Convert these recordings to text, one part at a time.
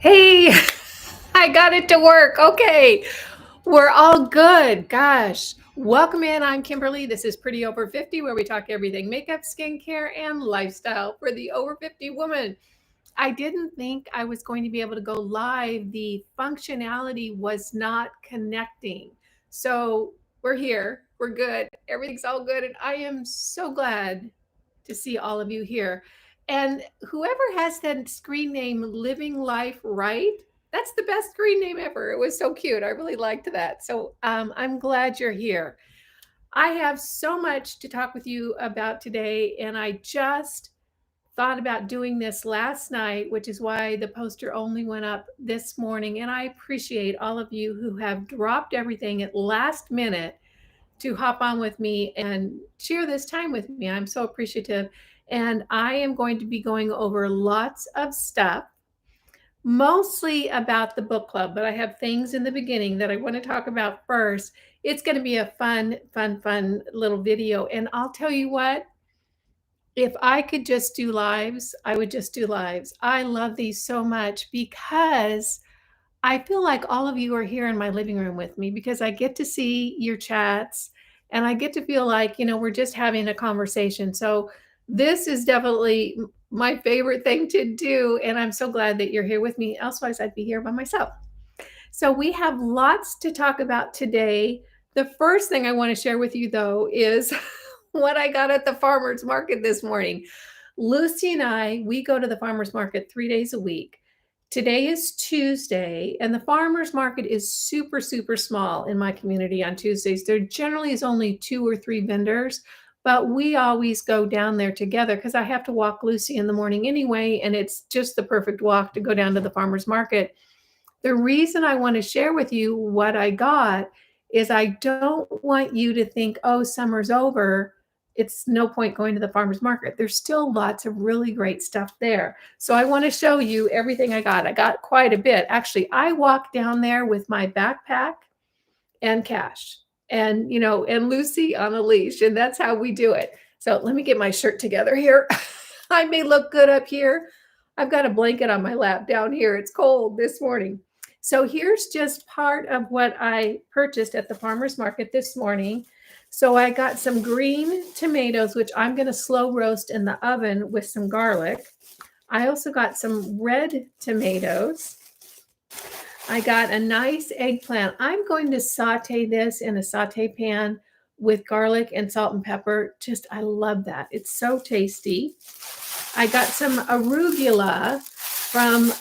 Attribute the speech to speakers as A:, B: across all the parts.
A: Hey, I got it to work. Okay, we're all good. Gosh, welcome in. I'm Kimberly. This is Pretty Over 50, where we talk everything makeup, skincare, and lifestyle for the over 50 woman. I didn't think I was going to be able to go live. The functionality was not connecting. So we're here. We're good. Everything's all good. And I am so glad to see all of you here. And whoever has that screen name, Living Life Right, that's the best screen name ever. It was so cute. I really liked that. So I'm glad you're here. I have so much to talk with you about today, and I just thought about doing this last night, which is why the poster only went up this morning. And I appreciate all of you who have dropped everything at last minute to hop on with me and share this time with me. I'm so appreciative. And I am going to be going over lots of stuff, mostly about the book club, but I have things in the beginning that I want to talk about first. It's going to be a fun little video. And I'll tell you what, if I could just do lives, I would just do lives. I love these so much because I feel like all of you are here in my living room with me because I get to see your chats and I get to feel like, we're just having a conversation. So this is definitely my favorite thing to do. And I'm so glad that you're here with me. Elsewise, I'd be here by myself. So we have lots to talk about today. The first thing I want to share with you, though, is what I got at the farmer's market this morning. Lucy and we go to the farmer's market 3 days a week. Today is Tuesday, and the farmer's market is super, super small in my community on Tuesdays. There generally is only 2 or 3 vendors, but we always go down there together because I have to walk Lucy in the morning anyway, and it's just the perfect walk to go down to the farmer's market. The reason I want to share with you what I got is I don't want you to think, oh, summer's over. It's no point going to the farmer's market. There's still lots of really great stuff there. So I want to show you everything I got. I got quite a bit. Actually, I walked down there with my backpack and cash and Lucy on a leash. And that's how we do it. So let me get my shirt together here. I may look good up here. I've got a blanket on my lap down here. It's cold this morning. So here's just part of what I purchased at the farmer's market this morning. So I got some green tomatoes, which I'm going to slow roast in the oven with some garlic. I also got some red tomatoes. I got a nice eggplant. I'm going to saute this in a saute pan with garlic and salt and pepper. I love that. It's so tasty. I got some arugula from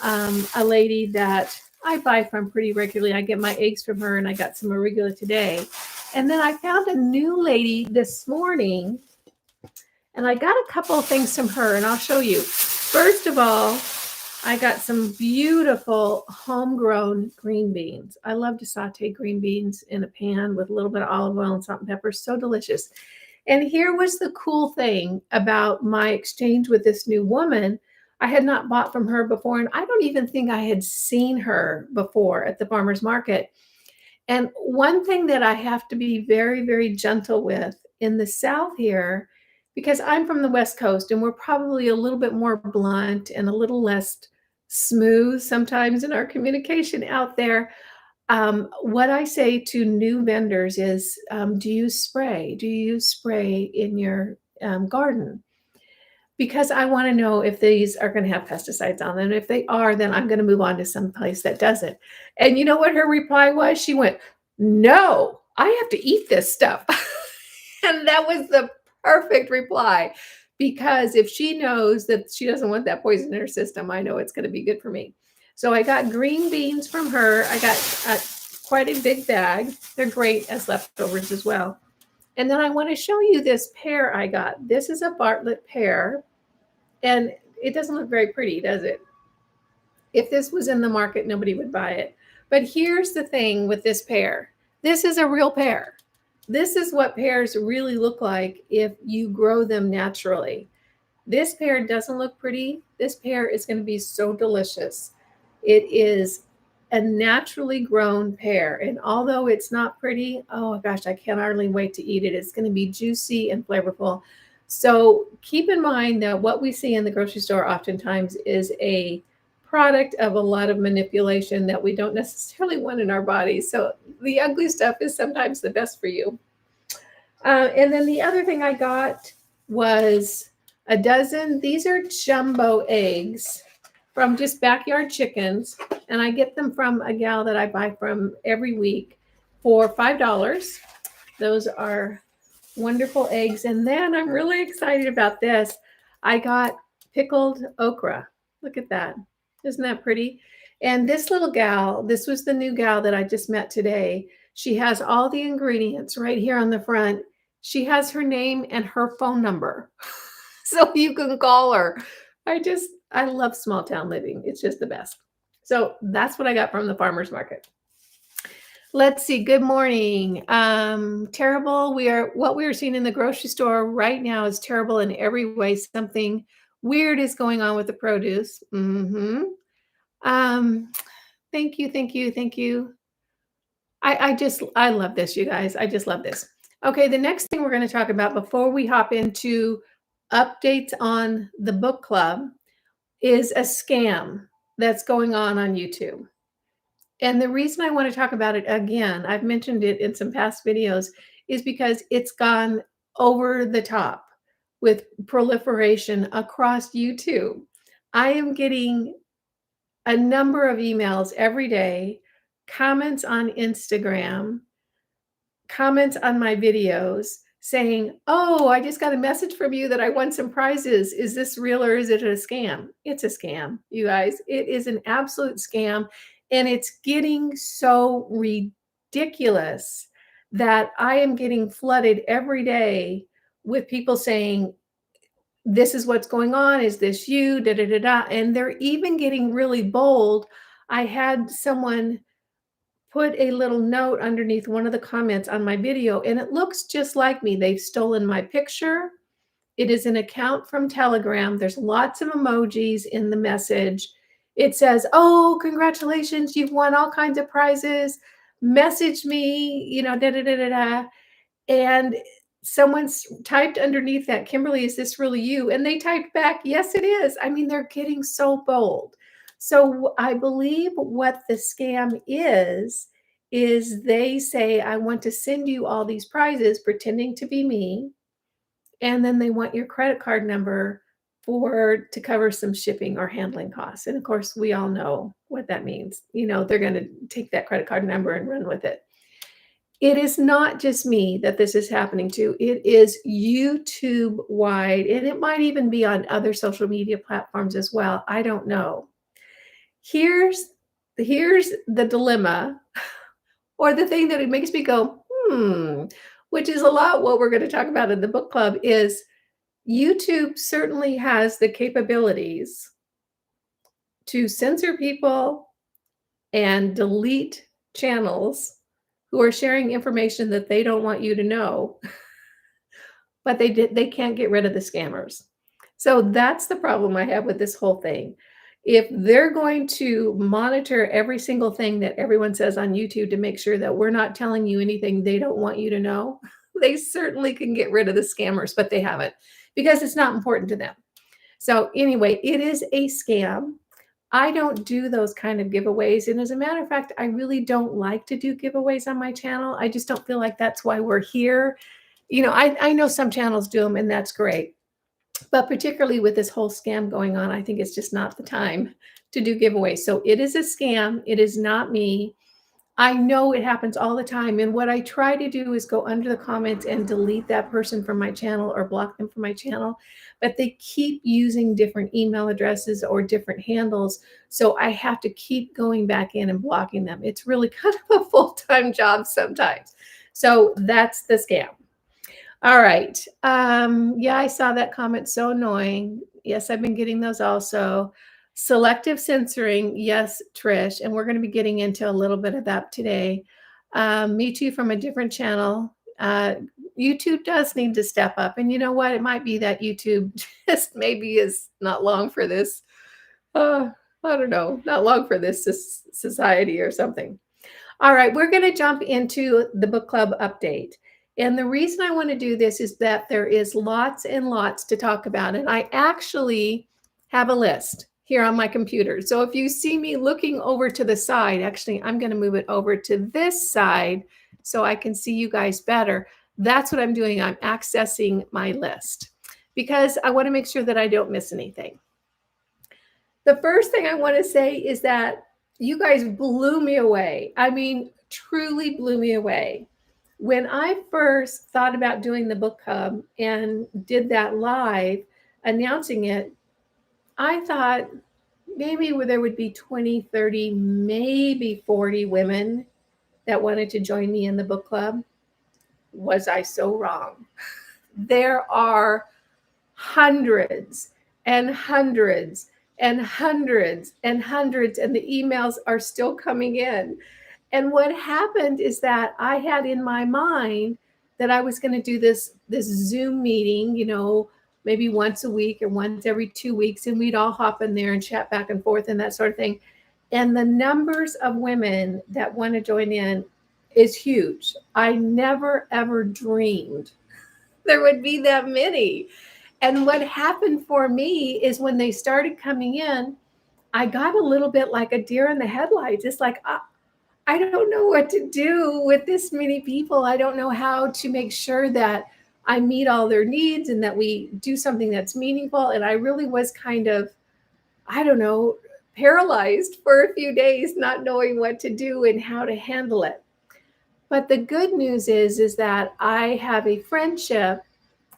A: a lady that I buy from pretty regularly. I get my eggs from her, and I got some arugula today. And then I found a new lady this morning, and I got a couple of things from her, and I'll show you. First of all, I got some beautiful homegrown green beans. I love to saute green beans in a pan with a little bit of olive oil and salt and pepper. So delicious. And here was the cool thing about my exchange with this new woman. I had not bought from her before, and I don't even think I had seen her before at the farmer's market. And one thing that I have to be very, very gentle with in the South here, because I'm from the West Coast and we're probably a little bit more blunt and a little less smooth sometimes in our communication out there. What I say to new vendors is, do you spray? Do you spray in your garden? Because I want to know if these are going to have pesticides on them. And if they are, then I'm going to move on to some place that doesn't. And you know what her reply was? She went, no, I have to eat this stuff. And that was the perfect reply. Because if she knows that she doesn't want that poison in her system, I know it's going to be good for me. So I got green beans from her. I got quite a big bag. They're great as leftovers as well. And then I want to show you this pear I got. This is a Bartlett pear. And it doesn't look very pretty, does it? If this was in the market, nobody would buy it. But here's the thing with this pear. This is a real pear. This is what pears really look like if you grow them naturally. This pear doesn't look pretty. This pear is going to be so delicious. It is a naturally grown pear. And although it's not pretty, oh gosh, I can hardly wait to eat it. It's going to be juicy and flavorful. So keep in mind that what we see in the grocery store oftentimes is a product of a lot of manipulation that we don't necessarily want in our bodies. So the ugly stuff is sometimes the best for you. And then the other thing I got was a dozen. These are jumbo eggs from just Backyard Chickens. And I get them from a gal that I buy from every week for $5. Those are wonderful eggs. And then I'm really excited about this. I got pickled okra. Look at that. Isn't that pretty? And this little gal, this was the new gal that I just met today. She has all the ingredients right here on the front. She has her name and her phone number. So you can call her. I love small town living. It's just the best. So that's what I got from the farmer's market. Let's see. Good morning. Terrible. What we are seeing in the grocery store right now is terrible in every way. Something weird is going on with the produce. Mm-hmm. Thank you. I love this, you guys. I just love this. Okay, the next thing we're going to talk about before we hop into updates on the book club is a scam that's going on YouTube. And the reason I want to talk about it again, I've mentioned it in some past videos, is because it's gone over the top with proliferation across YouTube. I am getting a number of emails every day, comments on Instagram, comments on my videos saying, "Oh, I just got a message from you that I won some prizes. Is this real or is it a scam?" It's a scam, you guys. It is an absolute scam. And it's getting so ridiculous that I am getting flooded every day with people saying, "This is what's going on. Is this you? Da da da da." And they're even getting really bold. I had someone put a little note underneath one of the comments on my video, and it looks just like me. They've stolen my picture. It is an account from Telegram. There's lots of emojis in the message. It says, "Oh, congratulations, you've won all kinds of prizes. Message me, da da da da da." And someone's typed underneath that, "Kimberly, is this really you?" And they typed back, "Yes, it is." I mean, they're getting so bold. So I believe what the scam is they say, "I want to send you all these prizes," pretending to be me. And then they want your credit card number to cover some shipping or handling costs. And of course, we all know what that means. They're going to take that credit card number and run with it. It is not just me that this is happening to. It is YouTube wide, and it might even be on other social media platforms as well. I don't know. Here's the dilemma, or the thing that it makes me go, which is a lot what we're going to talk about in the book club, is YouTube certainly has the capabilities to censor people and delete channels who are sharing information that they don't want you to know, but they can't get rid of the scammers. So that's the problem I have with this whole thing. If they're going to monitor every single thing that everyone says on YouTube to make sure that we're not telling you anything they don't want you to know, they certainly can get rid of the scammers, but they haven't, because it's not important to them. So anyway, it is a scam. I don't do those kind of giveaways. And as a matter of fact, I really don't like to do giveaways on my channel. I just don't feel like that's why we're here. I know some channels do them, and that's great. But particularly with this whole scam going on, I think it's just not the time to do giveaways. So it is a scam. It is not me. I know it happens all the time. And what I try to do is go under the comments and delete that person from my channel or block them from my channel. But they keep using different email addresses or different handles. So I have to keep going back in and blocking them. It's really kind of a full-time job sometimes. So that's the scam. All right. Yeah, I saw that comment. So annoying. Yes, I've been getting those also. Selective censoring. Yes, Trish. And we're going to be getting into a little bit of that today. Me too, from a different channel. YouTube does need to step up. And you know what? It might be that YouTube just maybe is not long for this. I don't know. Not long for this society or something. All right. We're going to jump into the book club update. And the reason I want to do this is that there is lots and lots to talk about. And I actually have a list. here on my computer. So if you see me looking over to the side, actually, I'm going to move it over to this side so I can see you guys better. That's what I'm doing. I'm accessing my list because I want to make sure that I don't miss anything. The first thing I want to say is that you guys blew me away. I mean, truly blew me away. When I first thought about doing the book club and did that live announcing it, I thought maybe there would be 20, 30, maybe 40 women that wanted to join me in the book club. Was I so wrong? There are hundreds and hundreds and hundreds and hundreds, and the emails are still coming in. And what happened is that I had in my mind that I was going to do this Zoom meeting, maybe once a week or once every 2 weeks, and we'd all hop in there and chat back and forth and that sort of thing. And the numbers of women that want to join in is huge. I never ever dreamed there would be that many. And what happened for me is when they started coming in, I got a little bit like a deer in the headlights. It's like, I don't know what to do with this many people. I don't know how to make sure that I meet all their needs and that we do something that's meaningful. And I really was kind of, I don't know, paralyzed for a few days, not knowing what to do and how to handle it. But the good news is that I have a friendship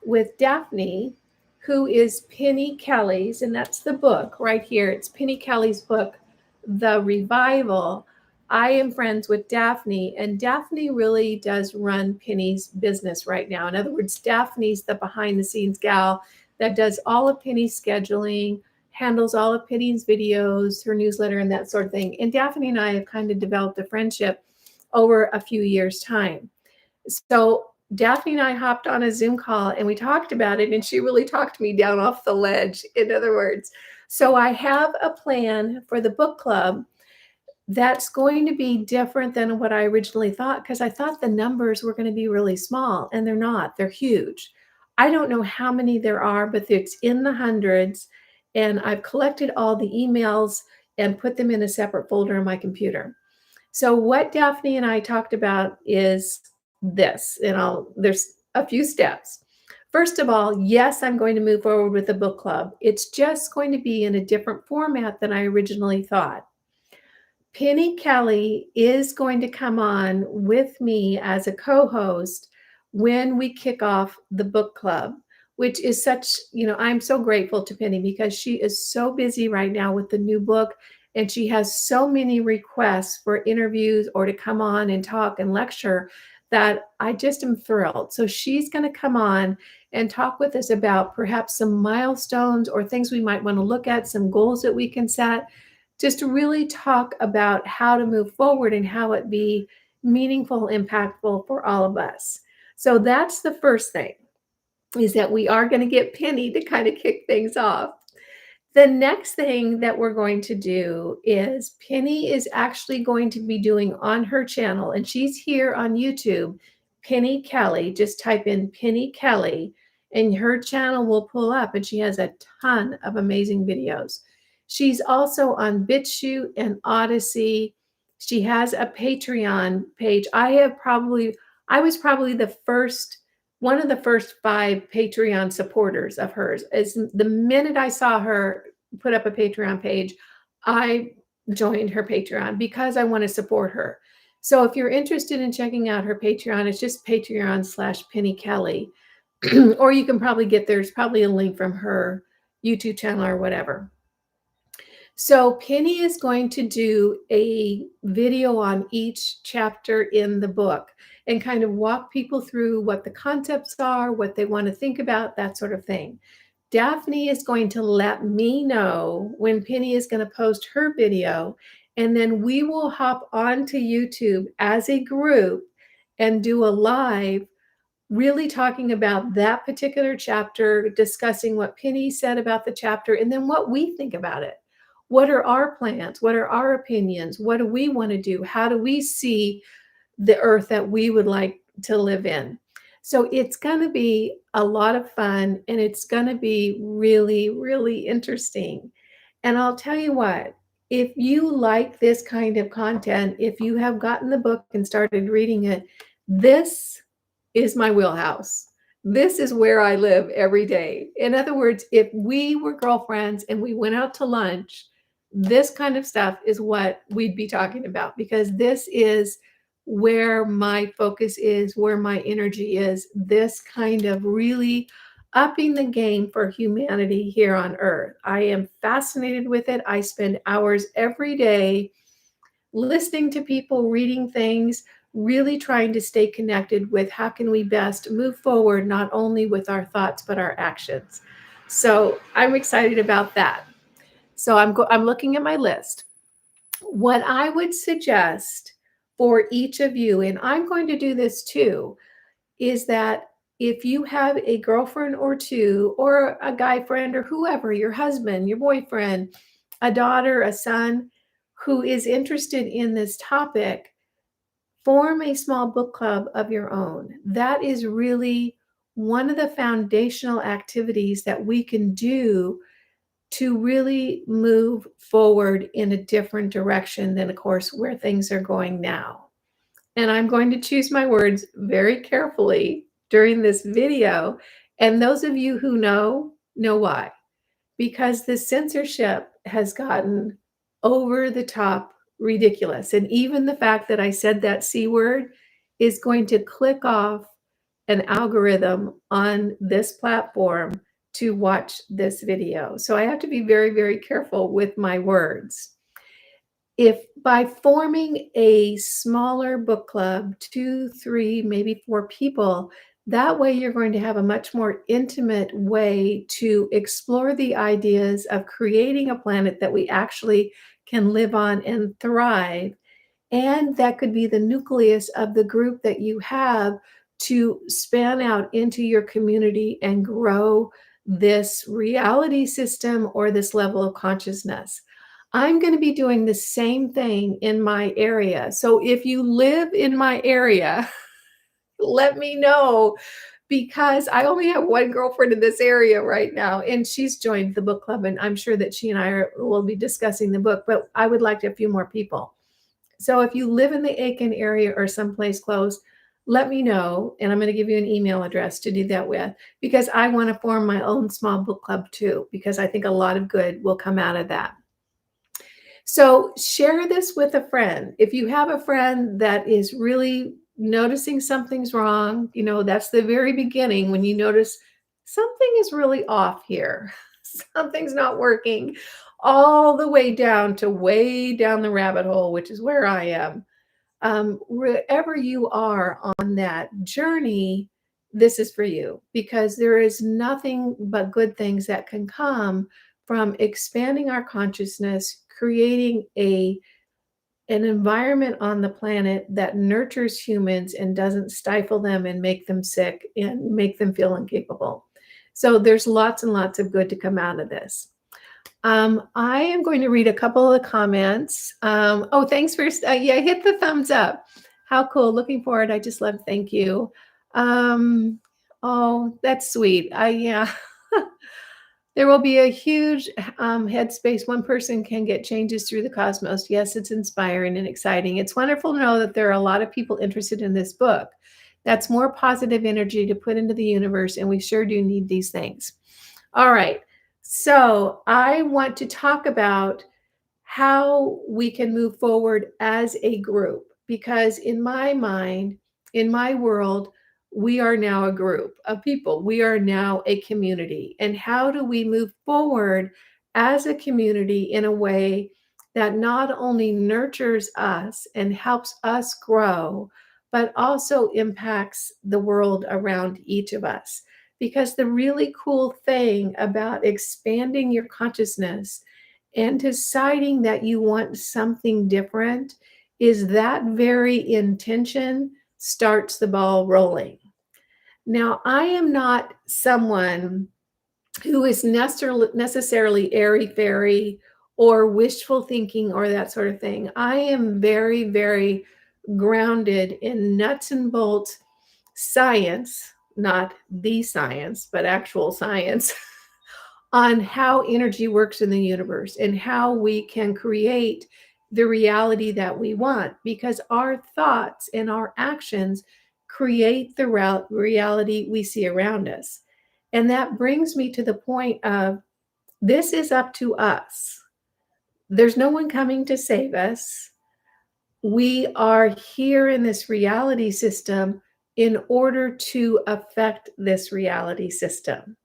A: with Daphne, who is Penny Kelly's, and that's the book right here. It's Penny Kelly's book, The Revival. I am friends with Daphne, and Daphne really does run Penny's business right now. In other words, Daphne's the behind the scenes gal that does all of Penny's scheduling, handles all of Penny's videos, her newsletter, and that sort of thing. And Daphne and I have kind of developed a friendship over a few years' time. So Daphne and I hopped on a Zoom call and we talked about it, and she really talked me down off the ledge, in other words. So I have a plan for the book club that's going to be different than what I originally thought, because I thought the numbers were going to be really small, and they're not. They're huge. I don't know how many there are, but it's in the hundreds, and I've collected all the emails and put them in a separate folder on my computer. So what Daphne and I talked about is this, and there's a few steps. First of all, yes, I'm going to move forward with the book club. It's just going to be in a different format than I originally thought. Penny Kelly is going to come on with me as a co-host when we kick off the book club, which is such, I'm so grateful to Penny because she is so busy right now with the new book, and she has so many requests for interviews or to come on and talk and lecture that I just am thrilled. So she's going to come on and talk with us about perhaps some milestones or things we might want to look at, some goals that we can set, just to really talk about how to move forward and how it be meaningful, impactful for all of us. So that's the first thing, is that we are going to get Penny to kind of kick things off. The next thing that we're going to do is Penny is actually going to be doing on her channel, and she's here on YouTube, Penny Kelly. Just type in Penny Kelly and her channel will pull up, and she has a ton of amazing videos. She's also on BitChute and Odyssey. She has a Patreon page. I was probably one of the first 5 Patreon supporters of hers. As the minute I saw her put up a Patreon page, I joined her Patreon because I want to support her. So if you're interested in checking out her Patreon, it's just Patreon/Penny Kelly. Or you can probably there's probably a link from her YouTube channel or whatever. So Penny is going to do a video on each chapter in the book and kind of walk people through what the concepts are, what they want to think about, that sort of thing. Daphne is going to let me know when Penny is going to post her video, and then we will hop onto YouTube as a group and do a live really talking about that particular chapter, discussing what Penny said about the chapter, and then what we think about it. What are our plans? What are our opinions? What do we want to do? How do we see the earth that we would like to live in? So it's going to be a lot of fun, and it's going to be really, really interesting. And I'll tell you what, if you like this kind of content, if you have gotten the book and started reading it, this is my wheelhouse. This is where I live every day. In other words, if we were girlfriends and we went out to lunch, this kind of stuff is what we'd be talking about, because this is where my focus is, where my energy is. This kind of really upping the game for humanity here on Earth. I am fascinated with it. I spend hours every day listening to people, reading things, really trying to stay connected with how can we best move forward, not only with our thoughts, but our actions. So I'm excited about that. So I'm looking at my list. What I would suggest for each of you, and I'm going to do this too, is that if you have a girlfriend or two, or a guy friend, or whoever, your husband, your boyfriend, a daughter, a son, who is interested in this topic, form a small book club of your own. That is really one of the foundational activities that we can do to really move forward in a different direction than, of course, where things are going now. And I'm going to choose my words very carefully during this video. And those of you who know why. Because the censorship has gotten over the top ridiculous. And even the fact that I said that C word is going to click off an algorithm on this platform to watch this video. So I have to be very, very careful with my words. If by forming a smaller book club, 2, 3, maybe 4 people, that way you're going to have a much more intimate way to explore the ideas of creating a planet that we actually can live on and thrive. And that could be the nucleus of the group that you have to span out into your community and grow this reality system or this level of consciousness. I'm going to be doing the same thing in my area. So if you live in my area, let me know, because I only have one girlfriend in this area right now, and she's joined the book club, and I'm sure that she and I will be discussing the book, but I would like a few more people. So if you live in the Aiken area or someplace close, let me know, and I'm going to give you an email address to do that with, because I want to form my own small book club too, because I think a lot of good will come out of that. So share this with a friend. If you have a friend that is really noticing something's wrong, that's the very beginning when you notice something is really off here. Something's not working, all the way down to way down the rabbit hole, which is where I am. Wherever you are on that journey, this is for you, because there is nothing but good things that can come from expanding our consciousness, creating an environment on the planet that nurtures humans and doesn't stifle them and make them sick and make them feel incapable. So there's lots and lots of good to come out of this. I am going to read a couple of comments. Oh, thanks for, yeah, hit the thumbs up. How cool. Looking forward. I just love, thank you. Oh, that's sweet. Yeah. There will be a huge headspace. One person can get changes through the cosmos. Yes, it's inspiring and exciting. It's wonderful to know that there are a lot of people interested in this book. That's more positive energy to put into the universe, and we sure do need these things. All right. So I want to talk about how we can move forward as a group, because in my mind, in my world, we are now a group of people. We are now a community. And how do we move forward as a community in a way that not only nurtures us and helps us grow, but also impacts the world around each of us? Because the really cool thing about expanding your consciousness and deciding that you want something different is that very intention starts the ball rolling. Now, I am not someone who is necessarily airy-fairy or wishful thinking or that sort of thing. I am very, very grounded in nuts and bolts science, not the science, but actual science on how energy works in the universe and how we can create the reality that we want, because our thoughts and our actions create the reality we see around us. And that brings me to the point of this is up to us. There's no one coming to save us. We are here in this reality system in order to affect this reality system.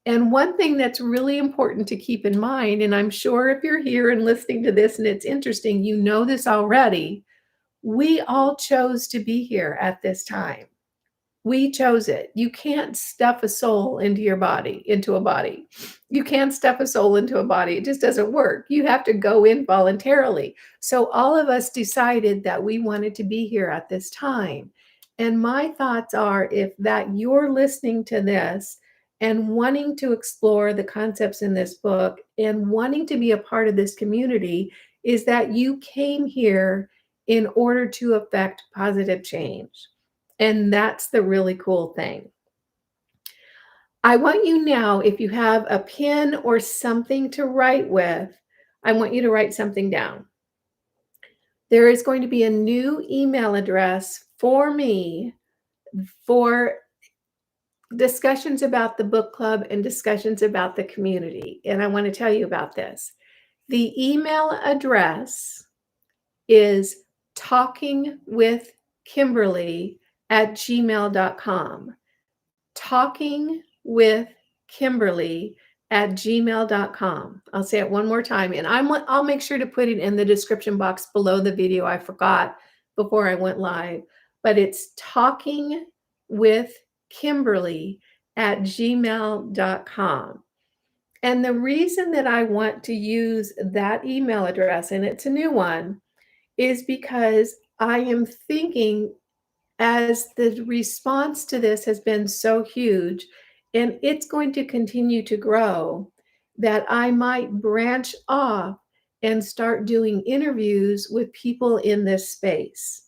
A: And one thing that's really important to keep in mind, and I'm sure if you're here and listening to this and it's interesting, you know this already, we all chose to be here at this time. We chose it. You can't stuff a soul into a body. You can't stuff a soul into a body. It just doesn't work. You have to go in voluntarily. So all of us decided that we wanted to be here at this time. And my thoughts are, if that you're listening to this and wanting to explore the concepts in this book and wanting to be a part of this community, is that you came here in order to affect positive change. And that's the really cool thing. I want you now, if you have a pen or something to write with, I want you to write something down. There is going to be a new email address for me for discussions about the book club and discussions about the community. And I want to tell you about this. The email address is talkingwithkimberly@gmail.com. talkingwithkimberly@gmail.com. I'll say it one more time, and I'll make sure to put it in the description box below the video. I forgot before I went live, but it's talkingwithkimberly@gmail.com. And the reason that I want to use that email address, and it's a new one, is because I am thinking, as the response to this has been so huge and it's going to continue to grow, that I might branch off and start doing interviews with people in this space.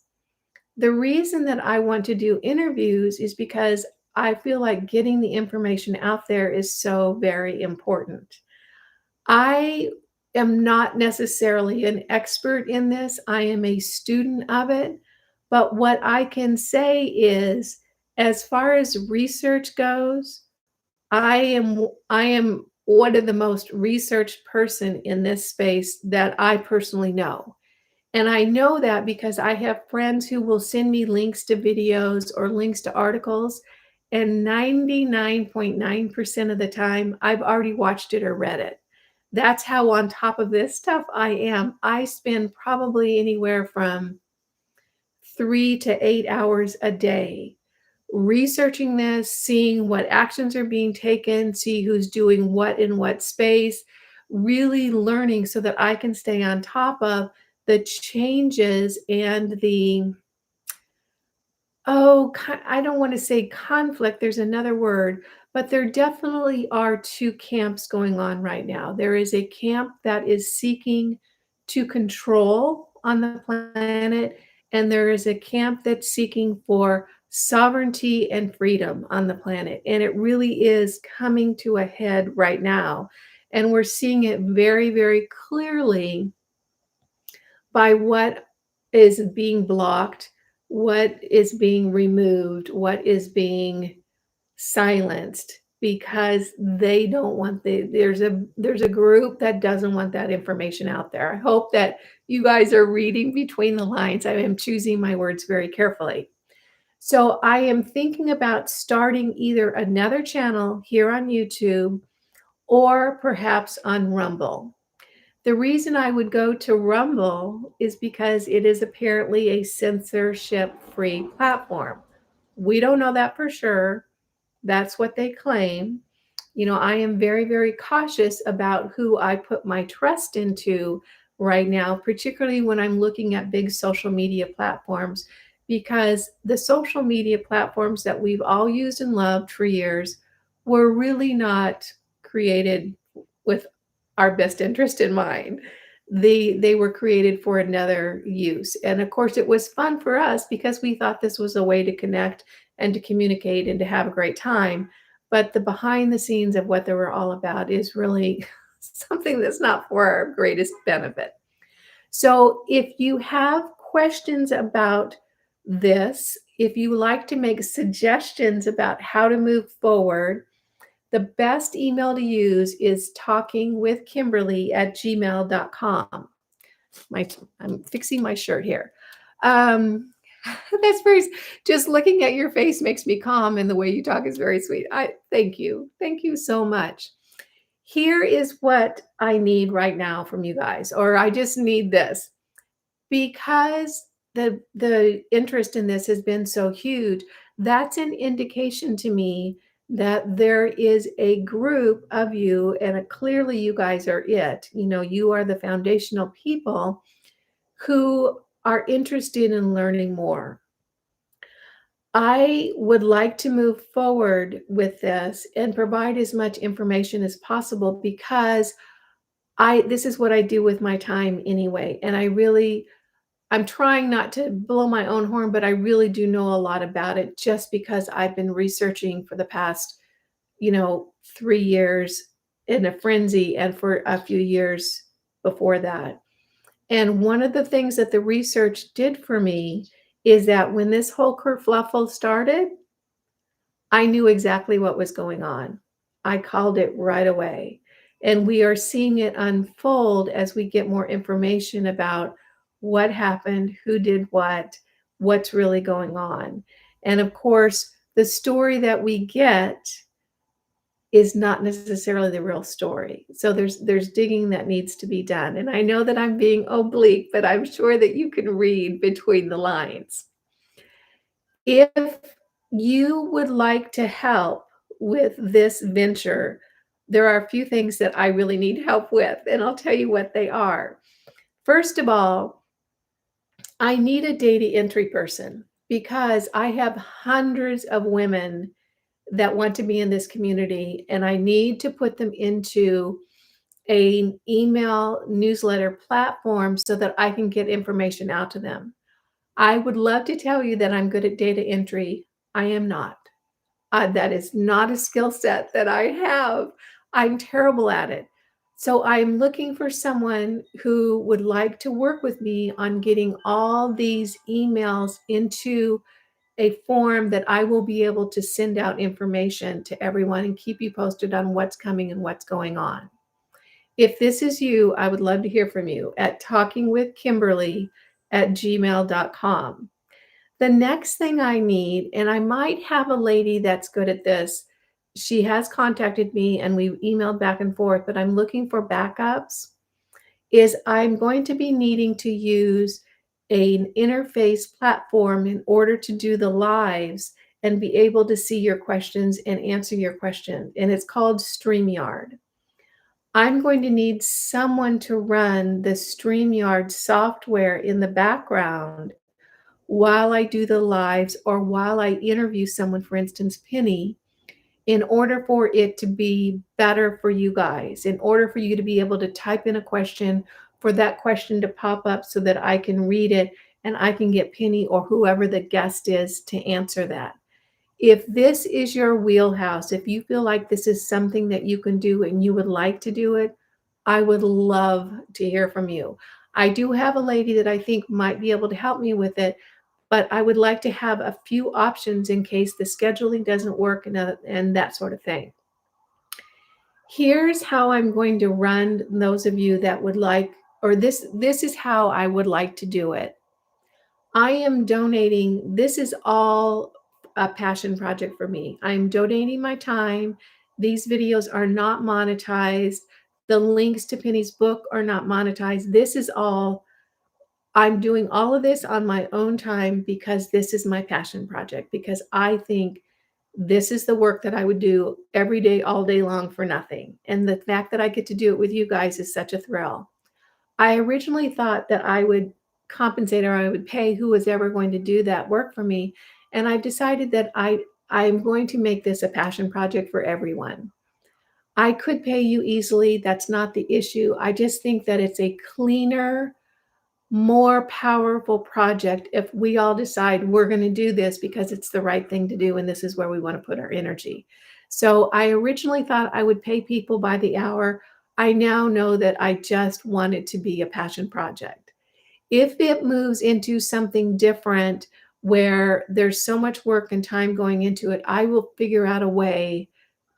A: The reason that I want to do interviews is because I feel like getting the information out there is so very important. I am not necessarily an expert in this. I am a student of it. But what I can say is, as far as research goes, I am one of the most researched person in this space that I personally know. And I know that because I have friends who will send me links to videos or links to articles, and 99.9% of the time, I've already watched it or read it. That's how on top of this stuff I am. I spend probably anywhere from 3 to 8 hours a day researching this, seeing what actions are being taken, see who's doing what in what space, really learning so that I can stay on top of the changes and the, I don't want to say conflict, there's another word, but there definitely are two camps going on right now. There is a camp that is seeking to control on the planet, and there is a camp that's seeking for sovereignty and freedom on the planet. And it really is coming to a head right now. And we're seeing it very, very clearly by what is being blocked, what is being removed, what is being silenced, because they don't want there's a group that doesn't want that information out there. I hope that you guys are reading between the lines. I am choosing my words very carefully. So I am thinking about starting either another channel here on YouTube or perhaps on Rumble. The reason I would go to Rumble is because it is apparently a censorship-free platform. We don't know that for sure. That's what they claim. You know, I am very, very cautious about who I put my trust into right now, particularly when I'm looking at big social media platforms, because the social media platforms that we've all used and loved for years were really not created with our best interest in mind. They were created for another use. And of course, it was fun for us because we thought this was a way to connect and to communicate and to have a great time. but the behind the scenes of what they were all about is really something that's not for our greatest benefit. So if you have questions about this, if you like to make suggestions about how to move forward, the best email to use is talkingwithkimberly@gmail.com. My I'm fixing my shirt here. Um, that's very just looking at your face makes me calm, and the way you talk is very sweet. I thank you. Thank you so much. Here is what I need right now from you guys, or I just need this because the interest in this has been so huge. That's an indication to me that there is a group of you, and clearly you guys are it. You know, you are the foundational people who are interested in learning more. I would like to move forward with this and provide as much information as possible because I this is what I do with my time anyway. And I'm trying not to blow my own horn, but I really do know a lot about it just because I've been researching for the past, 3 years in a frenzy and for a few years before that. And one of the things that the research did for me is that when this whole kerfluffle started, I knew exactly what was going on. I called it right away. And we are seeing it unfold as we get more information about what happened, who did what, what's really going on. And of course, the story that we get is not necessarily the real story. So there's digging that needs to be done. And I know that I'm being oblique, but I'm sure that you can read between the lines. If you would like to help with this venture, there are a few things that I really need help with, and I'll tell you what they are. First of all, I need a data entry person because I have hundreds of women that want to be in this community, and I need to put them into an email newsletter platform so that I can get information out to them. I would love to tell you that I'm good at data entry. I am not. That is not a skill set that I have. I'm terrible at it. So I'm looking for someone who would like to work with me on getting all these emails into a form that I will be able to send out information to everyone and keep you posted on what's coming and what's going on. If this is you, I would love to hear from you at talkingwithkimberly@gmail.com. The next thing I need, and I might have a lady that's good at this. She has contacted me and we've emailed back and forth, but I'm looking for backups. Is I'm going to be needing to use an interface platform in order to do the lives and be able to see your questions and answer your question. And it's called StreamYard. I'm going to need someone to run the StreamYard software in the background while I do the lives or while I interview someone, for instance, Penny, in order for it to be better for you guys, in order for you to be able to type in a question, for that question to pop up so that I can read it and I can get Penny or whoever the guest is to answer that. If this is your wheelhouse, if you feel like this is something that you can do and you would like to do it, I would love to hear from you. I do have a lady that I think might be able to help me with it, but I would like to have a few options in case the scheduling doesn't work and that sort of thing. Here's how I'm going to run those of you that would like, or this is how I would like to do it. I am donating, this is all a passion project for me. I'm donating my time. These videos are not monetized. The links to Penny's book are not monetized. This is all, I'm doing all of this on my own time because this is my passion project, because I think this is the work that I would do every day, all day long for nothing. And the fact that I get to do it with you guys is such a thrill. I originally thought that I would compensate or I would pay who was ever going to do that work for me. And I've decided that I'm going to make this a passion project for everyone. I could pay you easily. That's not the issue. I just think that it's a cleaner, more powerful project if we all decide we're going to do this because it's the right thing to do and this is where we want to put our energy. So I originally thought I would pay people by the hour. I now know that I just want it to be a passion project. If it moves into something different where there's so much work and time going into it, I will figure out a way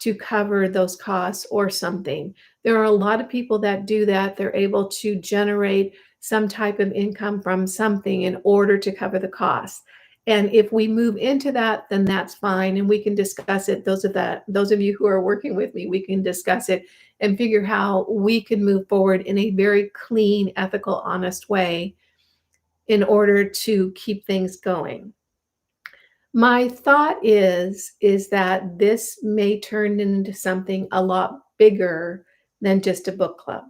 A: to cover those costs or something. There are a lot of people that do that. They're able to generate some type of income from something in order to cover the costs. And if we move into that, then that's fine. And we can discuss it. Those of you who are working with me, we can discuss it and figure how we can move forward in a very clean, ethical, honest way in order to keep things going. My thought is that this may turn into something a lot bigger than just a book club.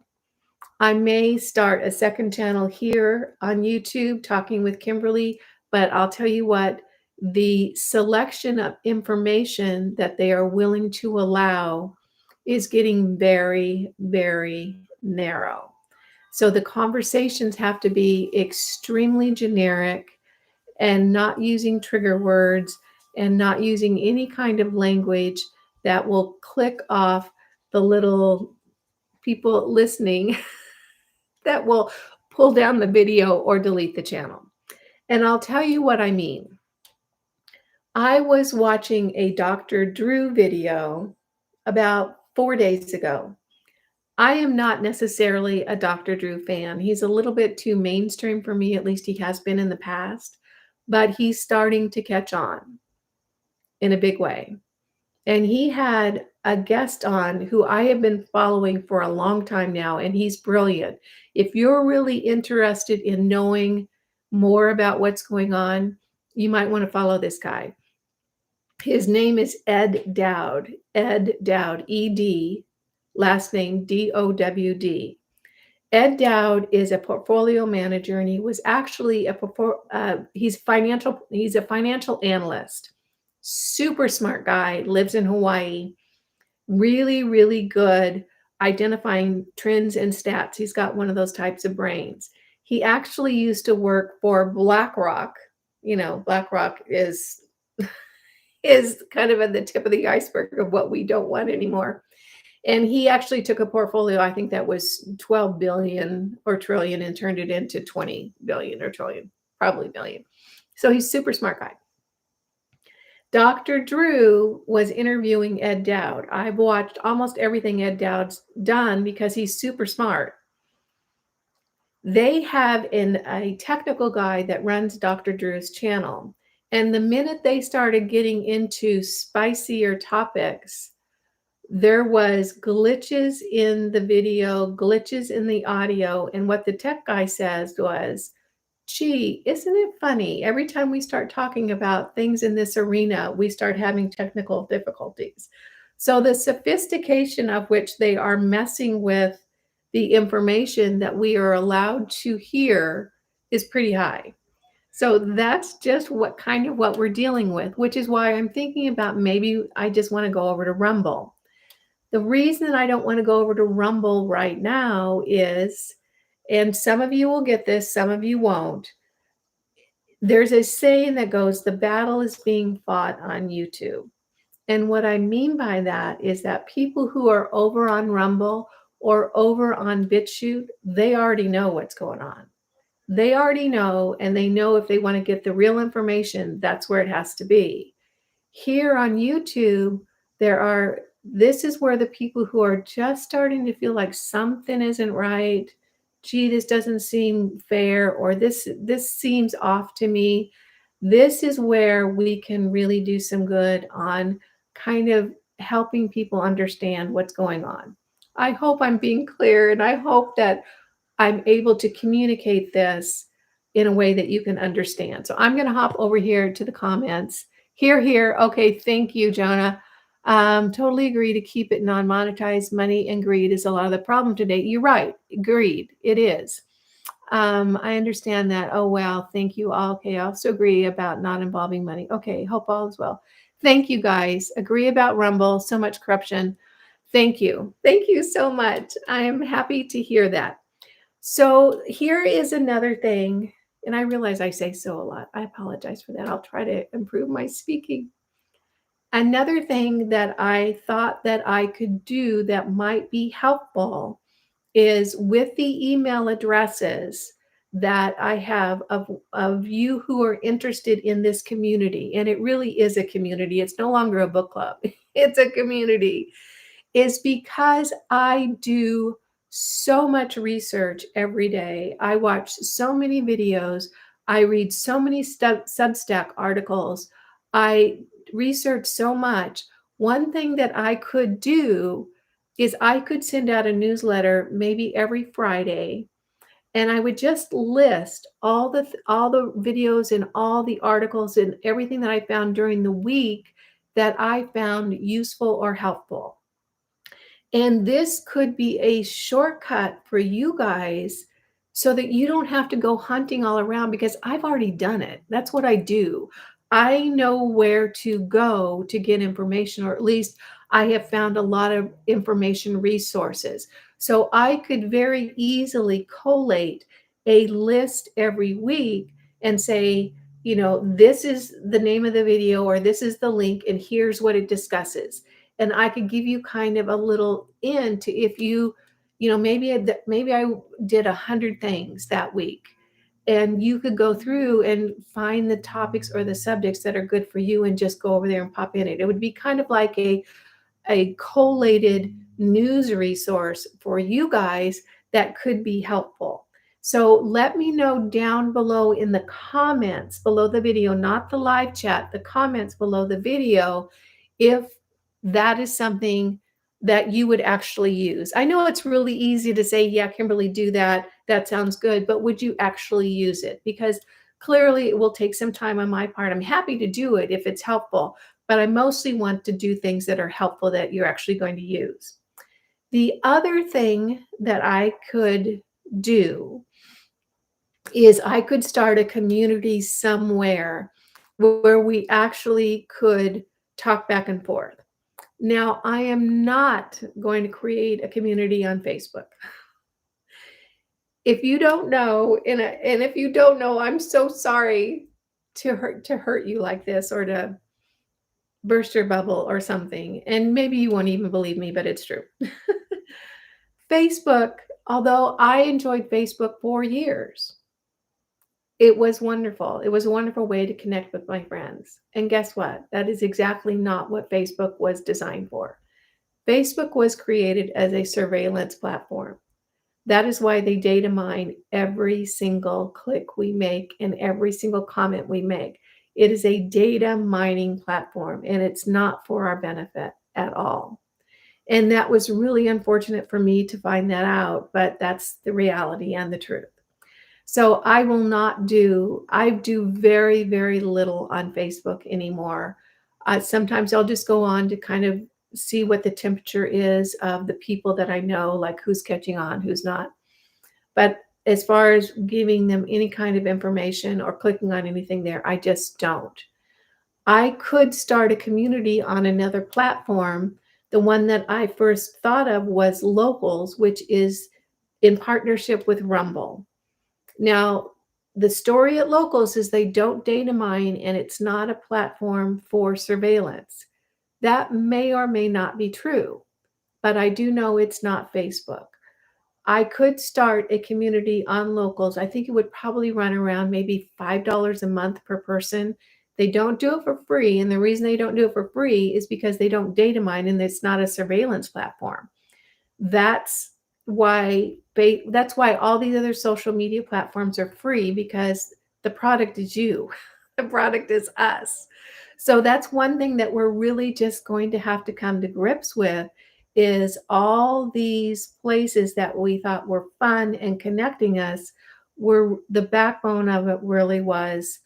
A: I may start a second channel here on YouTube talking with Kimberly, but I'll tell you what, the selection of information that they are willing to allow is getting very, very narrow. So the conversations have to be extremely generic and not using trigger words and not using any kind of language that will click off the little people listening that will pull down the video or delete the channel. And I'll tell you what I mean. I was watching a Dr. Drew video about 4 days ago. I am not necessarily a Dr. Drew fan. He's a little bit too mainstream for me, at least he has been in the past, but he's starting to catch on in a big way. And he had a guest on who I have been following for a long time now, and he's brilliant. If you're really interested in knowing more about what's going on, you might want to follow this guy. His name is Ed Dowd. Ed Dowd, E-D, last name D-O-W-D. Ed Dowd is a portfolio manager, and he was actually he's a financial analyst. Super smart guy, lives in Hawaii. Really, really good identifying trends and stats. He's got one of those types of brains. He actually used to work for BlackRock. You know, BlackRock is kind of at the tip of the iceberg of what we don't want anymore. And he actually took a portfolio, I think that was 12 billion or trillion, and turned it into 20 billion or trillion, probably billion. So he's super smart guy. Dr. Drew was interviewing Ed Dowd. I've watched almost everything Ed Dowd's done because he's super smart. They have a technical guy that runs Dr. Drew's channel. And the minute they started getting into spicier topics, there was glitches in the video, glitches in the audio. And what the tech guy says was, gee, isn't it funny? Every time we start talking about things in this arena, we start having technical difficulties. So the sophistication of which they are messing with the information that we are allowed to hear is pretty high. So that's just what we're dealing with, which is why I'm thinking about maybe I just want to go over to Rumble. The reason I don't want to go over to Rumble right now is, and some of you will get this, some of you won't. There's a saying that goes, the battle is being fought on YouTube. And what I mean by that is that people who are over on Rumble or over on BitChute, they already know what's going on. They already know, and they know if they want to get the real information, that's where it has to be. Here on YouTube, this is where the people who are just starting to feel like something isn't right, gee, this doesn't seem fair, or this seems off to me. This is where we can really do some good on kind of helping people understand what's going on. I hope I'm being clear, and I hope that I'm able to communicate this in a way that you can understand. So I'm going to hop over here to the comments. Here. Okay, thank you, Jonah. Totally agree to keep it non-monetized. Money and greed is a lot of the problem today. You're right. Greed. It is. I understand that. Oh, wow. Thank you all. Okay. I also agree about not involving money. Okay. Hope all is well. Thank you, guys. Agree about Rumble. So much corruption. Thank you. Thank you so much. I am happy to hear that. So here is another thing. And I realize I say so a lot. I apologize for that. I'll try to improve my speaking. Another thing that I thought that I could do that might be helpful is with the email addresses that I have of you who are interested in this community, and it really is a community. It's no longer a book club. It's a community. Is because I do so much research every day. I watch so many videos. I read so many Substack articles. I research so much. One thing that I could do is I could send out a newsletter maybe every Friday, and I would just list all the videos and all the articles and everything that I found during the week that I found useful or helpful. And this could be a shortcut for you guys so that you don't have to go hunting all around because I've already done it. That's what I do. I know where to go to get information, or at least I have found a lot of information resources. So I could very easily collate a list every week and say, this is the name of the video, or this is the link, and here's what it discusses. And I could give you kind of a little in to if maybe I did 100 things that week, and you could go through and find the topics or the subjects that are good for you and just go over there and pop in it. It would be kind of like a collated news resource for you guys that could be helpful. So let me know down below in the comments below the video, not the live chat, the comments below the video, if that is something that you would actually use. I know it's really easy to say, yeah, Kimberly, do that. That sounds good. But would you actually use it? Because clearly it will take some time on my part. I'm happy to do it if it's helpful, but I mostly want to do things that are helpful that you're actually going to use. The other thing that I could do is I could start a community somewhere where we actually could talk back and forth. Now, I am not going to create a community on Facebook. If you don't know, and if you don't know, I'm so sorry to hurt you like this, or to burst your bubble or something. And maybe you won't even believe me, but it's true. Facebook, although I enjoyed Facebook for years, it was wonderful. It was a wonderful way to connect with my friends. And guess what? That is exactly not what Facebook was designed for. Facebook was created as a surveillance platform. That is why they data mine every single click we make and every single comment we make. It is a data mining platform, and it's not for our benefit at all. And that was really unfortunate for me to find that out, but that's the reality and the truth. So I do very, very little on Facebook anymore. Sometimes I'll just go on to kind of see what the temperature is of the people that I know, like who's catching on, who's not. But as far as giving them any kind of information or clicking on anything there, I just don't. I could start a community on another platform. The one that I first thought of was Locals, which is in partnership with Rumble. Now, the story at Locals is they don't data mine, and it's not a platform for surveillance. That may or may not be true, but I do know it's not Facebook. I could start a community on Locals. I think it would probably run around maybe $5 a month per person. They don't do it for free, and the reason they don't do it for free is because they don't data mine, and it's not a surveillance platform. That's why all these other social media platforms are free, because the product is you. The product is us. So that's one thing that we're really just going to have to come to grips with, is all these places that we thought were fun and connecting us, were the backbone of it really was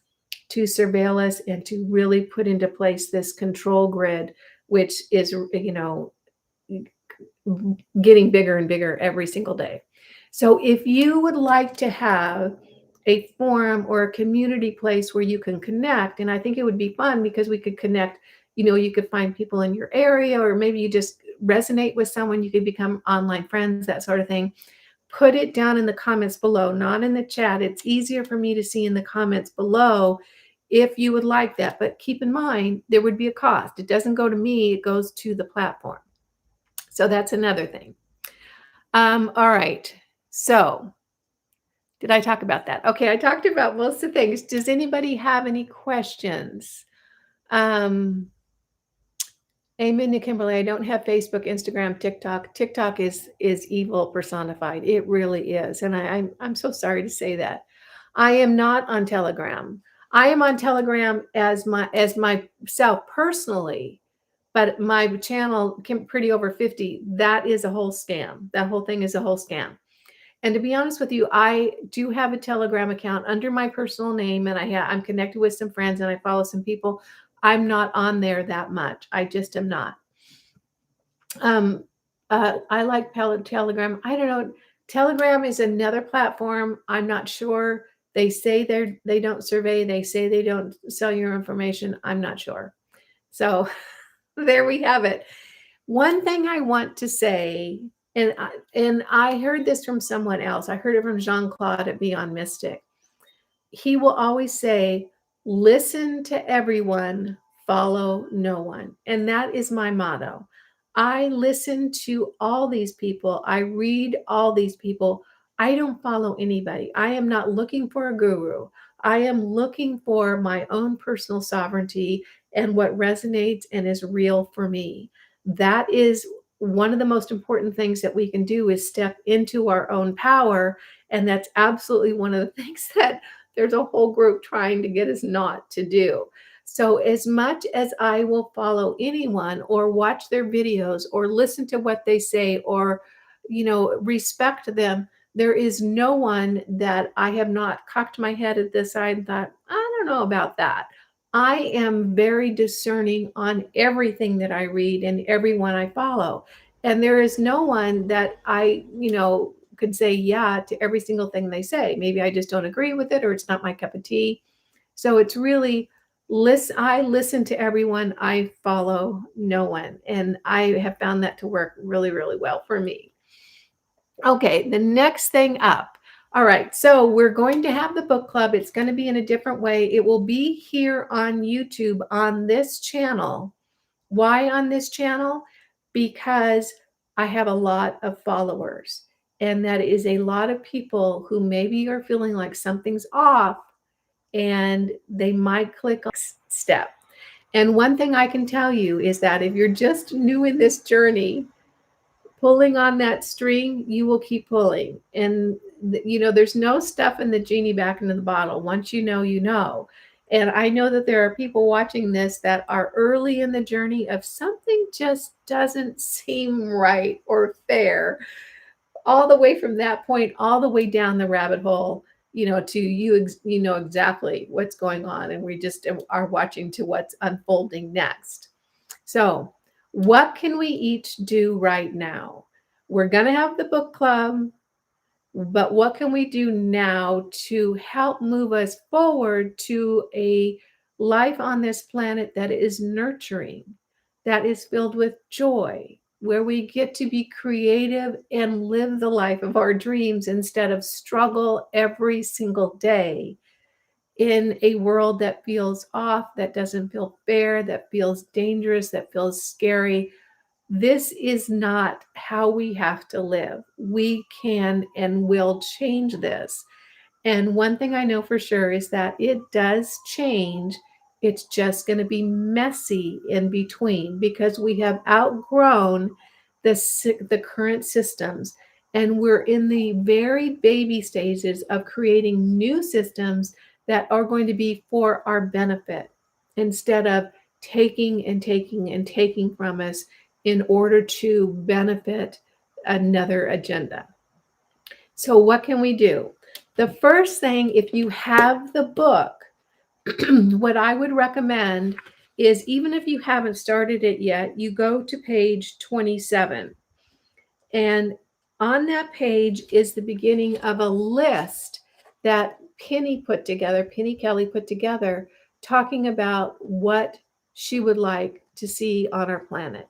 A: to surveil us and to really put into place this control grid, which is, getting bigger and bigger every single day. So if you would like to have a forum or a community place where you can connect, and I think it would be fun because we could connect, you could find people in your area, or maybe you just resonate with someone, you could become online friends, that sort of thing. Put it down in the comments below, not in the chat. It's easier for me to see in the comments below if you would like that. But keep in mind, there would be a cost. It doesn't go to me, it goes to the platform. So that's another thing. All right. So did I talk about that? Okay, I talked about most of the things. Does anybody have any questions? Amen to Kimberly. I don't have Facebook, Instagram, TikTok. TikTok is evil personified. It really is, and I'm so sorry to say that. I am not on Telegram. I am on Telegram as myself personally, but my channel, Pretty Over 50, that is a whole scam. That whole thing is a whole scam. And to be honest with you, I do have a Telegram account under my personal name, and I'm connected with some friends, and I follow some people. I'm not on there that much. I just am not. I like Telegram. I don't know. Telegram is another platform. I'm not sure. They say they don't survey. They say they don't sell your information. I'm not sure. So there we have it. One thing I want to say, and I heard this from someone else. I heard it from Jean-Claude at Beyond Mystic. He will always say, listen to everyone, follow no one. And that is my motto. I listen to all these people. I read all these people. I don't follow anybody. I am not looking for a guru. I am looking for my own personal sovereignty and what resonates and is real for me. That is one of the most important things that we can do, is step into our own power. And that's absolutely one of the things that there's a whole group trying to get us not to do. So as much as I will follow anyone or watch their videos or listen to what they say or, respect them, there is no one that I have not cocked my head at this side and thought, I don't know about that. I am very discerning on everything that I read and everyone I follow. And there is no one that I, could say yeah to every single thing they say. Maybe I just don't agree with it, or it's not my cup of tea. So it's really I listen to everyone, I follow no one. And I have found that to work really, really well for me. Okay, the next thing up. All right, so we're going to have the book club. It's going to be in a different way. It will be here on YouTube on this channel. Why on this channel? Because I have a lot of followers, and that is a lot of people who maybe are feeling like something's off, and they might click on step. And one thing I can tell you is that if you're just new in this journey, pulling on that string, you will keep pulling. And there's no stuffing the genie back into the bottle. Once you know, you know. And I know that there are people watching this that are early in the journey of something just doesn't seem right or fair, all the way from that point, all the way down the rabbit hole, to you know exactly what's going on. And we just are watching to what's unfolding next. So what can we each do right now? We're going to have the book club, but what can we do now to help move us forward to a life on this planet that is nurturing, that is filled with joy, where we get to be creative and live the life of our dreams instead of struggle every single day in a world that feels off, that doesn't feel fair, that feels dangerous, that feels scary. This is not how we have to live. We can and will change this. And one thing I know for sure is that it does change. It's just going to be messy in between because we have outgrown the current systems. And we're in the very baby stages of creating new systems that are going to be for our benefit instead of taking and taking and taking from us in order to benefit another agenda. So what can we do? The first thing, if you have the book, what I would recommend is, even if you haven't started it yet, you go to page 27. And on that page is the beginning of a list that Penny Kelly put together, talking about what she would like to see on our planet.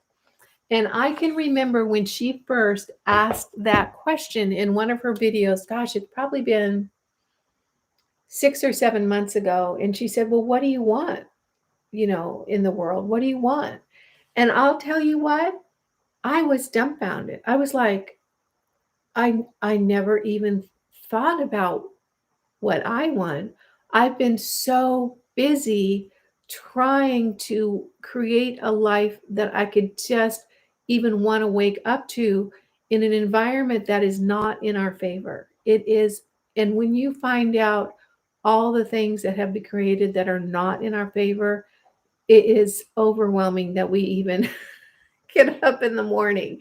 A: And I can remember when she first asked that question in one of her videos. Gosh, it's probably been 6 or 7 months ago, and she said, "Well, what do you want, in the world? What do you want?" And I'll tell you what, I was dumbfounded. I was like, I never even thought about what I want. I've been so busy trying to create a life that I could just even want to wake up to in an environment that is not in our favor. It is, and when you find out all the things that have been created that are not in our favor, it is overwhelming that we even get up in the morning.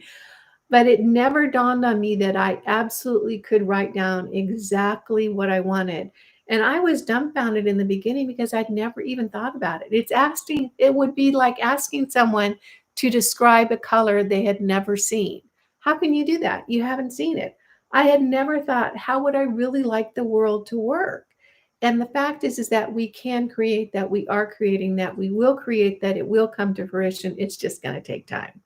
A: But it never dawned on me that I absolutely could write down exactly what I wanted. And I was dumbfounded in the beginning because I'd never even thought about it. It would be like asking someone to describe a color they had never seen. How can you do that? You haven't seen it. I had never thought, how would I really like the world to work? And the fact is that we can create that. We are creating that. We will create that. It will come to fruition. It's just going to take time.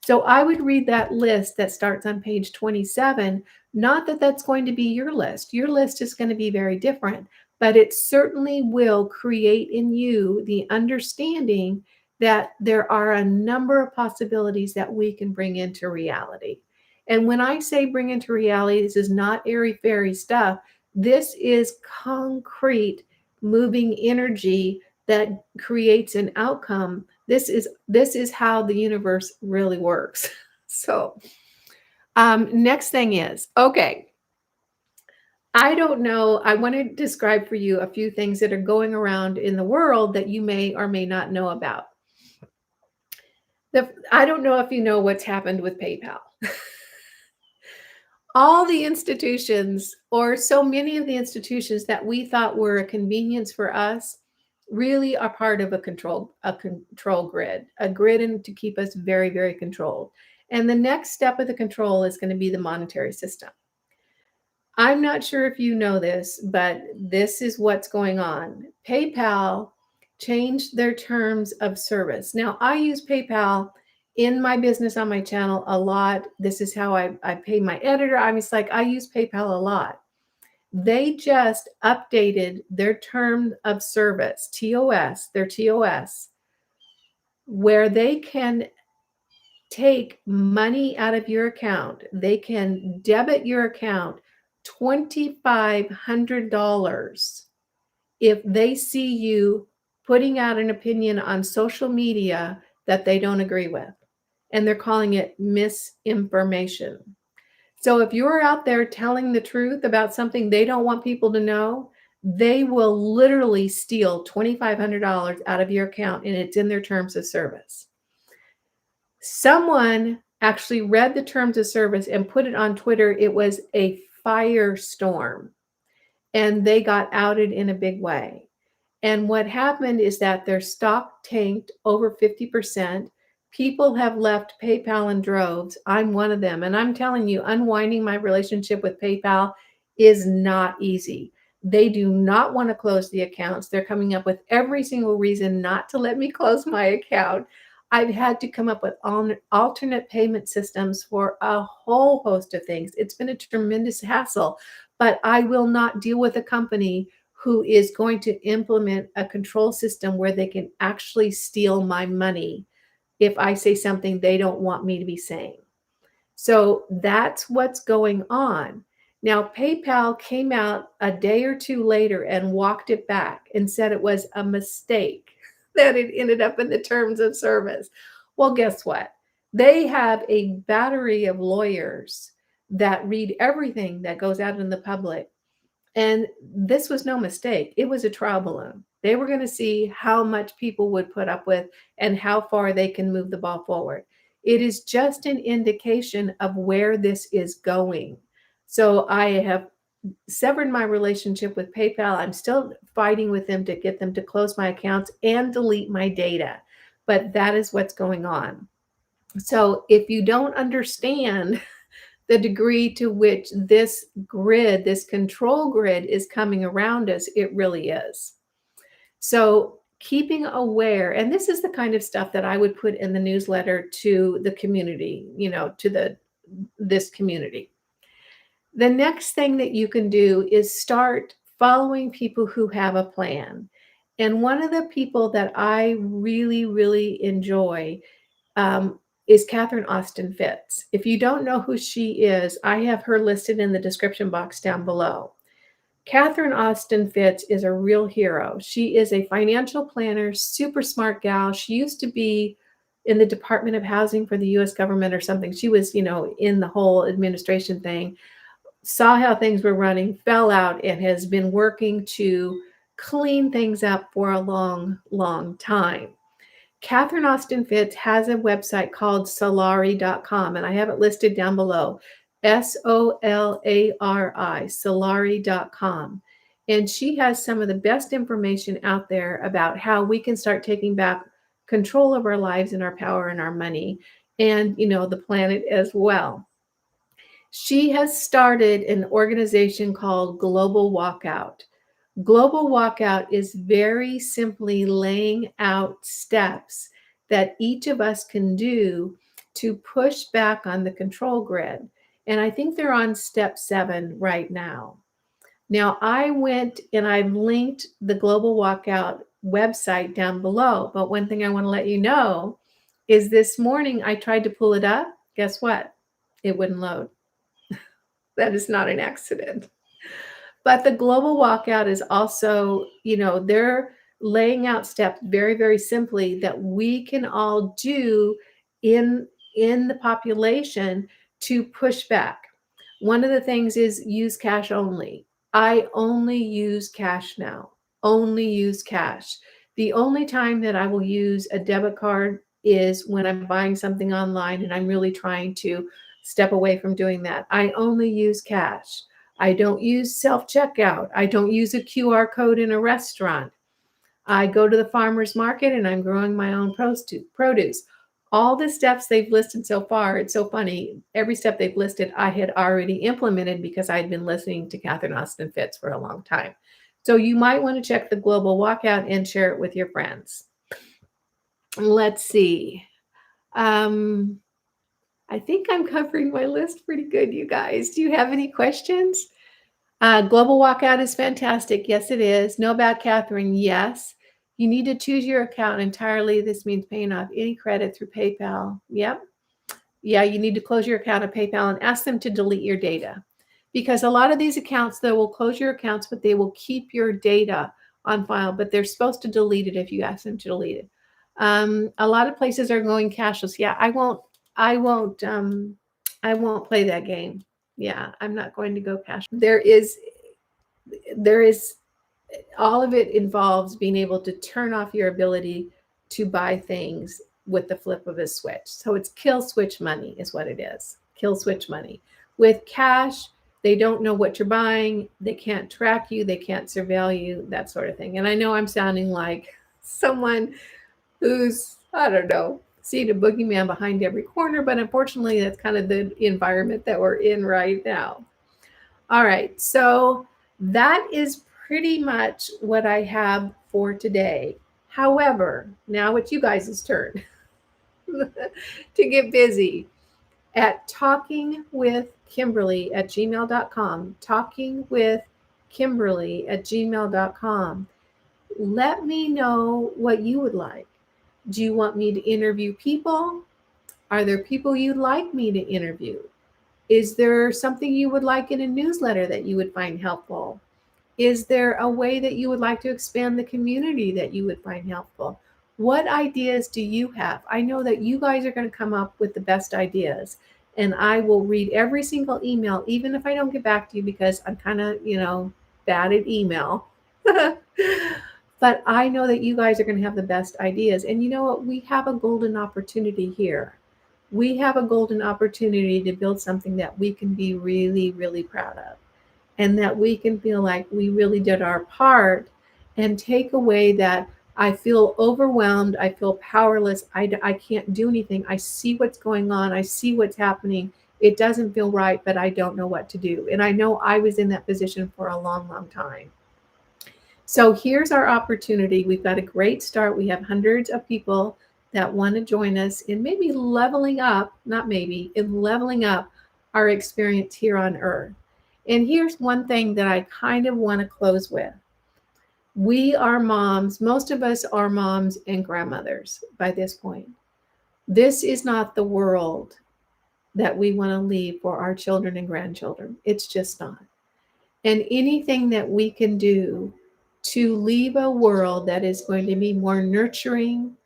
A: So I would read that list that starts on page 27. Not that that's going to be your list. Your list is going to be very different, but it certainly will create in you the understanding that there are a number of possibilities that we can bring into reality. And when I say bring into reality, this is not airy fairy stuff. This is concrete moving energy that creates an outcome. This is how the universe really works. So next thing is, okay, I don't know. I want to describe for you a few things that are going around in the world that you may or may not know about. I don't know if you know what's happened with PayPal. All the institutions, or so many of the institutions that we thought were a convenience for us, really are part of a control grid, a grid to keep us very, very controlled. And the next step of the control is going to be the monetary system. I'm not sure if you know this, but this is what's going on. PayPal changed their terms of service. Now, I use PayPal in my business on my channel a lot. This is how I pay my editor. I'm just like, I use PayPal a lot. They just updated their term of service, TOS, their TOS, where they can take money out of your account. They can debit your account $2,500 if they see you putting out an opinion on social media that they don't agree with. And they're calling it misinformation. So if you're out there telling the truth about something they don't want people to know, they will literally steal $2,500 out of your account, and it's in their terms of service. Someone actually read the terms of service and put it on Twitter. It was a firestorm, and they got outed in a big way. And what happened is that their stock tanked over 50%. People have left PayPal in droves. I'm one of them. And I'm telling you, unwinding my relationship with PayPal is not easy. They do not want to close the accounts. They're coming up with every single reason not to let me close my account. I've had to come up with alternate payment systems for a whole host of things. It's been a tremendous hassle, but I will not deal with a company who is going to implement a control system where they can actually steal my money if I say something they don't want me to be saying. So that's what's going on. Now, PayPal came out a day or two later and walked it back and said it was a mistake that it ended up in the terms of service. Well, guess what? They have a battery of lawyers that read everything that goes out in the public. And this was no mistake. It was a trial balloon. They were going to see how much people would put up with and how far they can move the ball forward. It is just an indication of where this is going. So I have severed my relationship with PayPal. I'm still fighting with them to get them to close my accounts and delete my data. But that is what's going on. So if you don't understand the degree to which this grid, this control grid is coming around us, it really is. So keeping aware, and this is the kind of stuff that I would put in the newsletter to the community, to this community. The next thing that you can do is start following people who have a plan. And one of the people that I really, really enjoy is Catherine Austin Fitts. If you don't know who she is, I have her listed in the description box down below. Catherine Austin Fitts is a real hero. She is a financial planner, super smart gal. She used to be in the Department of Housing for the US government or something. She was, in the whole administration thing, saw how things were running, fell out, and has been working to clean things up for a long, long time. Catherine Austin Fitts has a website called Solari.com, and I have it listed down below. Solari, Solari.com. And she has some of the best information out there about how we can start taking back control of our lives and our power and our money and, the planet as well. She has started an organization called Global Walkout. Global Walkout is very simply laying out steps that each of us can do to push back on the control grid. And I think they're on step 7 right now. Now, I went and I've linked the Global Walkout website down below. But one thing I want to let you know is this morning I tried to pull it up. Guess what? It wouldn't load. That is not an accident. But the Global Walkout is also, they're laying out steps very, very simply that we can all do in the population to push back. One of the things is use cash only. I only use cash now. Only use cash. The only time that I will use a debit card is when I'm buying something online and I'm really trying to step away from doing that. I only use cash. I don't use self-checkout. I don't use a QR code in a restaurant. I go to the farmer's market and I'm growing my own produce. All the steps they've listed so far, it's so funny. Every step they've listed, I had already implemented because I'd been listening to Catherine Austin Fitts for a long time. So you might want to check the Global Walkout and share it with your friends. Let's see. I think I'm covering my list pretty good, you guys. Do you have any questions? Global Walkout is fantastic. Yes, it is. Know about Catherine? Yes. You need to choose your account entirely. This means paying off any credit through PayPal. Yep. Yeah, you need to close your account at PayPal and ask them to delete your data. Because a lot of these accounts, they will close your accounts, but they will keep your data on file, but they're supposed to delete it if you ask them to delete it. A lot of places are going cashless. Yeah, I won't play that game. Yeah, I'm not going to go cash. There is all of it involves being able to turn off your ability to buy things with the flip of a switch. So it's kill switch money is what it is. Kill switch money. With cash, they don't know what you're buying. They can't track you. They can't surveil you, that sort of thing. And I know I'm sounding like someone who's, I don't know, seeing a boogeyman behind every corner, but unfortunately, that's kind of the environment that we're in right now. All right, so that is pretty much what I have for today. However, now it's you guys' turn to get busy at talkingwithkimberly@gmail.com. Talkingwithkimberly@gmail.com. Let me know what you would like. Do you want me to interview people? Are there people you'd like me to interview? Is there something you would like in a newsletter that you would find helpful? Is there a way that you would like to expand the community that you would find helpful? What ideas do you have? I know that you guys are going to come up with the best ideas, and I will read every single email, even if I don't get back to you because I'm kind of, bad at email. But I know that you guys are going to have the best ideas. And you know what? We have a golden opportunity here. We have a golden opportunity to build something that we can be really, really proud of. And that we can feel like we really did our part and take away that I feel overwhelmed. I feel powerless. I can't do anything. I see what's going on. I see what's happening. It doesn't feel right, but I don't know what to do. And I know I was in that position for a long, long time. So here's our opportunity. We've got a great start. We have hundreds of people that want to join us in maybe leveling up, not maybe, in leveling up our experience here on Earth. And here's one thing that I kind of want to close with. We are moms. Most of us are moms and grandmothers by this point. This is not the world that we want to leave for our children and grandchildren. It's just not. And anything that we can do to leave a world that is going to be more nurturing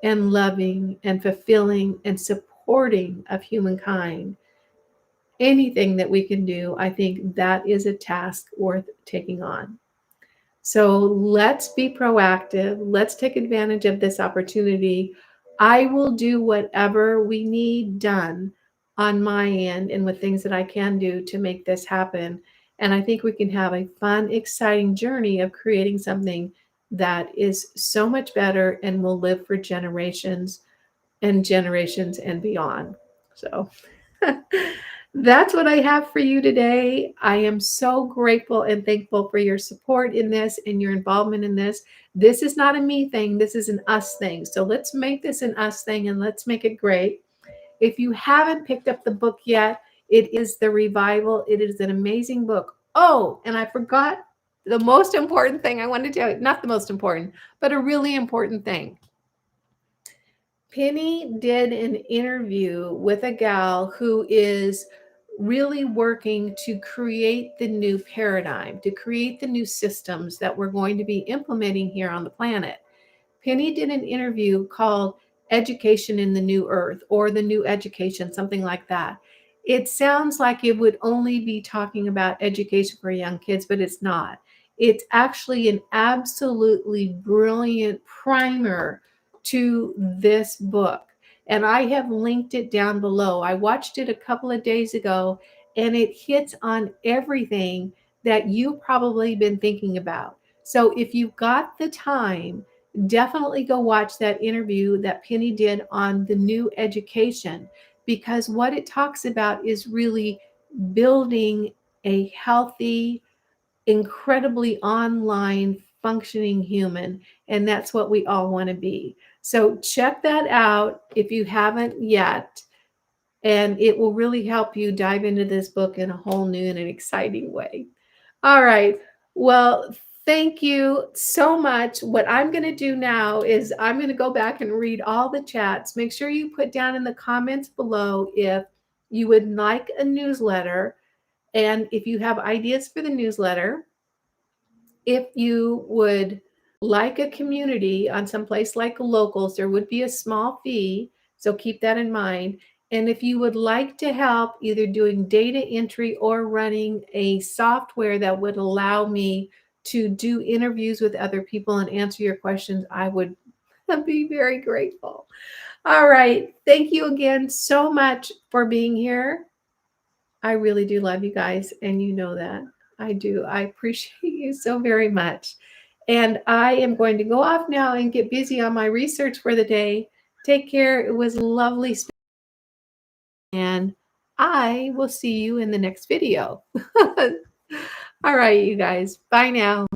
A: and loving and fulfilling and supporting of humankind, anything that we can do, I think that is a task worth taking on. So let's be proactive. Let's take advantage of this opportunity. I will do whatever we need done on my end and with things that I can do to make this happen. And I think we can have a fun, exciting journey of creating something that is so much better and will live for generations and generations and beyond. So that's what I have for you today. I am so grateful and thankful for your support in this and your involvement in this. This is not a me thing, this is an us thing. So let's make this an us thing and let's make it great. If you haven't picked up the book yet, it is The Revival. It is an amazing book. Oh, and I forgot the most important thing I wanted to tell you, not the most important, but a really important thing. Penny did an interview with a gal who is really working to create the new paradigm, to create the new systems that we're going to be implementing here on the planet. Penny did an interview called Education in the New Earth or The New Education, something like that. It sounds like it would only be talking about education for young kids, but it's not. It's actually an absolutely brilliant primer to this book. And I have linked it down below. I watched it a couple of days ago, and it hits on everything that you've probably been thinking about. So if you've got the time, definitely go watch that interview that Penny did on the new education, because what it talks about is really building a healthy, incredibly online functioning human. And that's what we all want to be. So check that out if you haven't yet. And it will really help you dive into this book in a whole new and an exciting way. All right. Well, thank you so much. What I'm going to do now is I'm going to go back and read all the chats. Make sure you put down in the comments below if you would like a newsletter and if you have ideas for the newsletter. If you would like a community on some place like Locals, there would be a small fee. So keep that in mind. And if you would like to help either doing data entry or running a software that would allow me to do interviews with other people and answer your questions, I would be very grateful. All right. Thank you again so much for being here. I really do love you guys, and you know that. I do. I appreciate you so very much. And I am going to go off now and get busy on my research for the day. Take care. It was lovely. And I will see you in the next video. All right, you guys. Bye now.